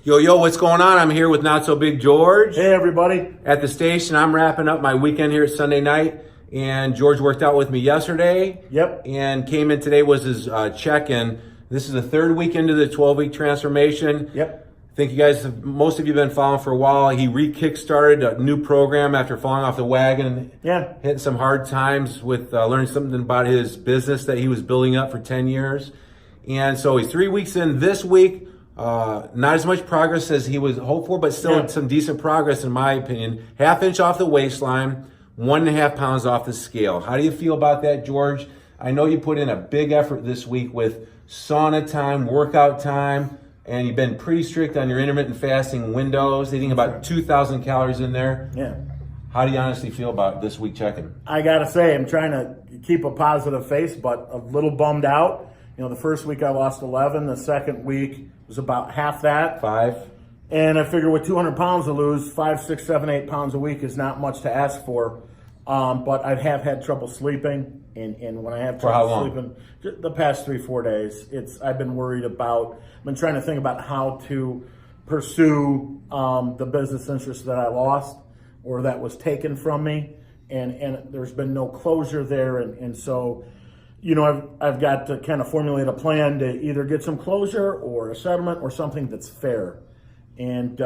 Yo, what's going on? I'm here with Not So Big George. Hey, everybody. At the station, I'm wrapping up my weekend here Sunday night, and George worked out with me yesterday. Yep. And came in today was his check-in. This is the third week into the 12-week transformation. Yep. I think most of you have been following for a while. He re-kickstarted a new program after falling off the wagon. Yeah. Hitting some hard times with learning something about his business that he was building up for 10 years. And so he's 3 weeks in this week. Not as much progress as he was hoped for, but still some decent progress in my opinion. Half inch off the waistline, 1.5 pounds off the scale. How do you feel about that, George? I know you put in a big effort this week with sauna time, workout time, and you've been pretty strict on your intermittent fasting windows, eating about 2,000 calories in there. Yeah. How do you honestly feel about this week check-in? I got to say, I'm trying to keep a positive face, but a little bummed out. You know, the first week I lost 11. The second week was about half that. 5. And I figure with 200 pounds to lose, 5, 6, 7, 8 pounds a week is not much to ask for. But I have had trouble sleeping. And when I have trouble sleeping, the past 3-4 days, I've been worried about, I've been trying to think about how to pursue the business interest that I lost or that was taken from me. And there's been no closure there. And so, you know, I've got to kind of formulate a plan to either get some closure or a settlement or something that's fair. And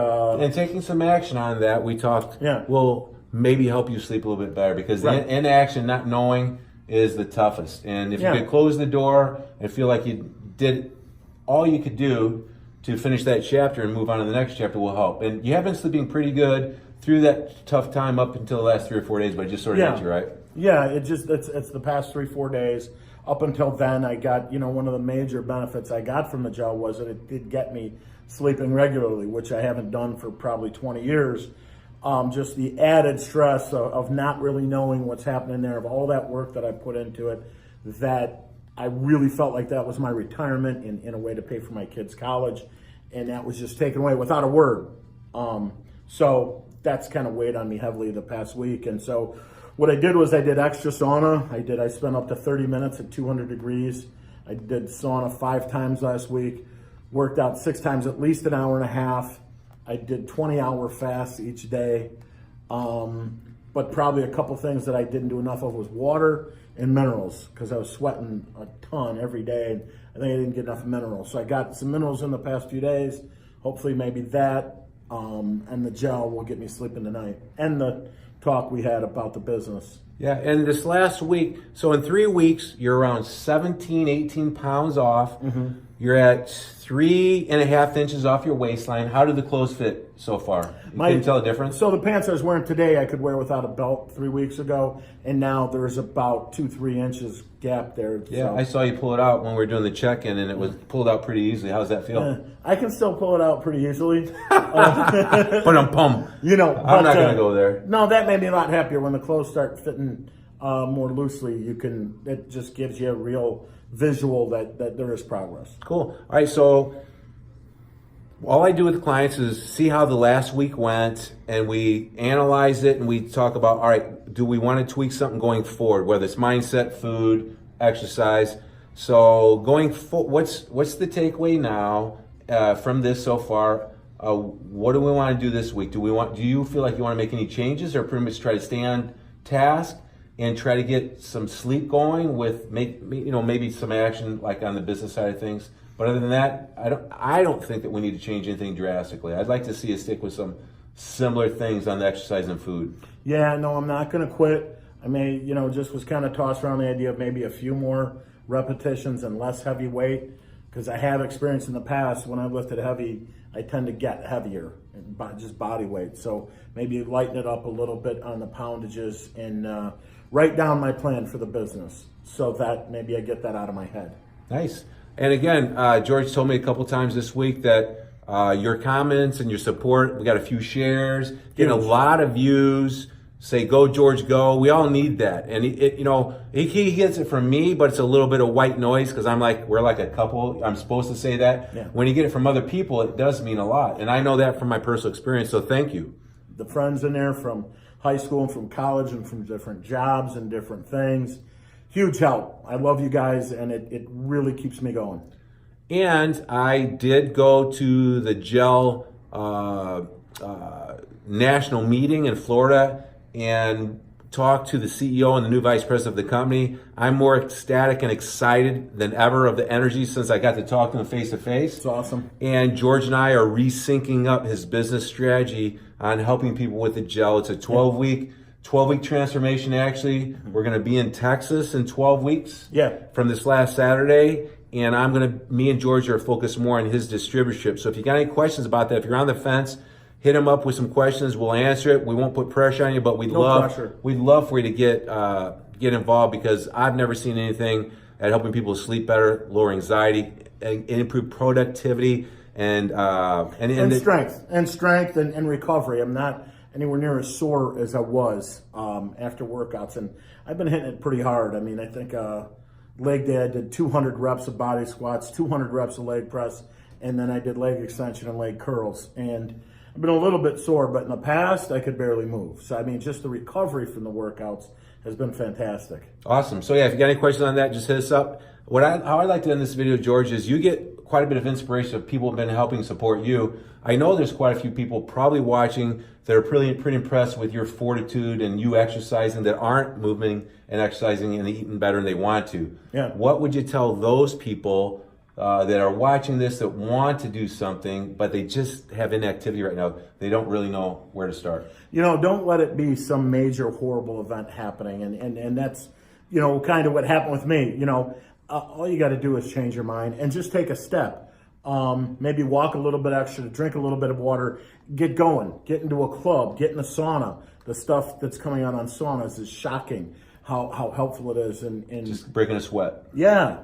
taking some action on that, we talked, will maybe help you sleep a little bit better because the inaction, not knowing, is the toughest. And if you could close the door and feel like you did all you could do to finish that chapter and move on to the next chapter will help. And you have been sleeping pretty good through that tough time up until the last 3 or 4 days, but it just sort of hit you, right? Yeah, it's the past 3-4 days. Up until then, I got, one of the major benefits I got from the gel was that it did get me sleeping regularly, which I haven't done for probably 20 years. Just the added stress of not really knowing what's happening there, of all that work that I put into it, that I really felt like that was my retirement in a way to pay for my kids' college. And that was just taken away without a word. So that's kind of weighed on me heavily the past week. And so what I did was I did extra sauna. I spent up to 30 minutes at 200 degrees. I did sauna 5 times last week, worked out 6 times, at least an hour and a half. I did 20-hour fasts each day. But probably a couple things that I didn't do enough of was water and minerals because I was sweating a ton every day. And I think I didn't get enough minerals. So I got some minerals in the past few days. Hopefully maybe that and the gel will get me sleeping tonight. And the talk we had about the business. Yeah, and this last week, so in 3 weeks, you're around 17, 18 pounds off. Mm-hmm. You're at 3.5 inches off your waistline. How did the clothes fit so far? Can you tell the difference? So the pants I was wearing today, I could wear without a belt 3 weeks ago, and now there's about 2-3 inches gap there. Yeah, so. I saw you pull it out when we were doing the check-in, and it was pulled out pretty easily. How does that feel? I can still pull it out pretty easily. But I'm pumped. I'm not going to go there. No, that made me a lot happier when the clothes start fitting more loosely. It just gives you a real visual that there is progress. Cool. All right, so all I do with the clients is see how the last week went, and we analyze it, and we talk about, all right, do we want to tweak something going forward, whether it's mindset, food, exercise. So going forward, what's the takeaway now from this so far? What do we want to do this week? Do you feel like you want to make any changes, or pretty much try to stay on task and try to get some sleep going with maybe some action like on the business side of things? But other than that, I don't think that we need to change anything drastically. I'd like to see us stick with some similar things on the exercise and food. Yeah, no, I'm not going to quit. I may, just was kind of tossed around the idea of maybe a few more repetitions and less heavy weight, because I have experience in the past when I lifted heavy, I tend to get heavier, just body weight. So maybe lighten it up a little bit on the poundages and write down my plan for the business so that maybe I get that out of my head. Nice. And again, George told me a couple times this week that your comments and your support, we got a few shares, getting a lot of views. Say, go George, go. We all need that. And he gets it from me, but it's a little bit of white noise because we're like a couple. I'm supposed to say that. Yeah. When you get it from other people, it does mean a lot. And I know that from my personal experience, so thank you. The friends in there from high school and from college and from different jobs and different things, huge help. I love you guys, and it really keeps me going. And I did go to the gel national meeting in Florida and talk to the CEO and the new vice president of the company. I'm more ecstatic and excited than ever of the energy since I got to talk to him face to face. It's awesome. And George and I are resyncing up his business strategy on helping people with the gel. It's a 12-week transformation. Actually, we're going to be in Texas in 12 weeks. Yeah. From this last Saturday. And me and George are focused more on his distributorship. So if you got any questions about that, if you're on the fence, hit him up with some questions. We'll answer it. We won't put pressure on you, but we'd love for you to get involved, because I've never seen anything at helping people sleep better, lower anxiety, and improve productivity and strength and recovery. I'm not anywhere near as sore as I was after workouts, and I've been hitting it pretty hard. I mean, I think leg day I did 200 reps of body squats, 200 reps of leg press, and then I did leg extension and leg curls. And I've been a little bit sore, but in the past, I could barely move. So, I mean, just the recovery from the workouts has been fantastic. Awesome. So, yeah, if you got any questions on that, just hit us up. How I'd like to end this video, George, is you get quite a bit of inspiration of people who have been helping support you. I know there's quite a few people probably watching that are pretty impressed with your fortitude and you exercising, that aren't moving and exercising and eating better than they want to. Yeah. What would you tell those people that are watching this, that want to do something, but they just have inactivity right now? They don't really know where to start. Don't let it be some major horrible event happening. And that's, kind of what happened with me. All you got to do is change your mind and just take a step. Maybe walk a little bit extra, drink a little bit of water, get going, get into a club, get in a sauna. The stuff that's coming out on saunas is shocking how helpful it is. And just breaking a sweat. Yeah.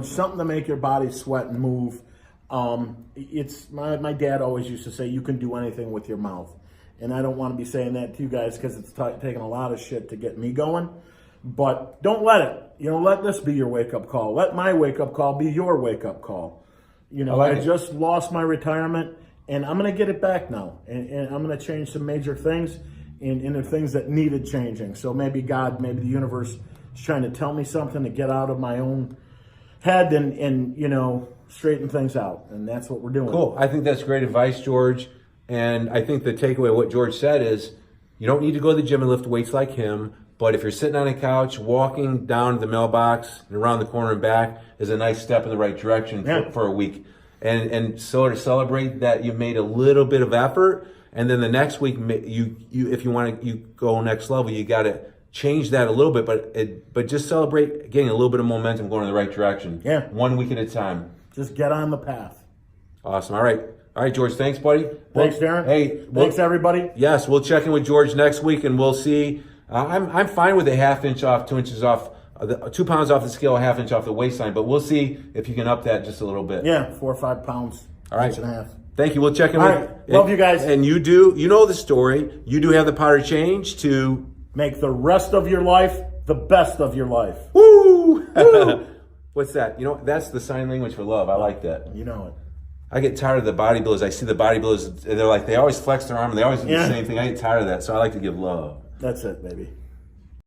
Something to make your body sweat and move. It's my dad always used to say, you can do anything with your mouth. And I don't want to be saying that to you guys, because it's taking a lot of shit to get me going. But don't let it. Let this be your wake-up call. Let my wake-up call be your wake-up call. I just lost my retirement, and I'm going to get it back now. And I'm going to change some major things, and the things that needed changing. So maybe God, maybe the universe is trying to tell me something to get out of my own head and straighten things out. And that's what we're doing. Cool. I think that's great advice, George. And I think the takeaway of what George said is, you don't need to go to the gym and lift weights like him. But if you're sitting on a couch, walking down to the mailbox and around the corner and back is a nice step in the right direction for a week. And so to celebrate that you've made a little bit of effort, and then the next week, you if you want to go next level, you got to change that a little bit, but just celebrate getting a little bit of momentum going in the right direction. Yeah. 1 week at a time. Just get on the path. Awesome. All right, George. Thanks, buddy. Thanks, Darin. Hey, thanks, everybody. Yes, we'll check in with George next week, and we'll see. I'm fine with a ½ inch off, 2 inches off, 2 pounds off the scale, a ½ inch off the waistline, but we'll see if you can up that just a little bit. Yeah, 4 or 5 pounds. All right. Inch and a half. Thank you. We'll check in All with right. Love you guys. And you know the story. You do have the power to change to make the rest of your life the best of your life. Woo! Woo! What's that? That's the sign language for love. I like that. You know it. I get tired of the bodybuilders. I see the bodybuilders, and they always flex their arm, and they always do the same thing. I get tired of that, so I like to give love. That's it, baby.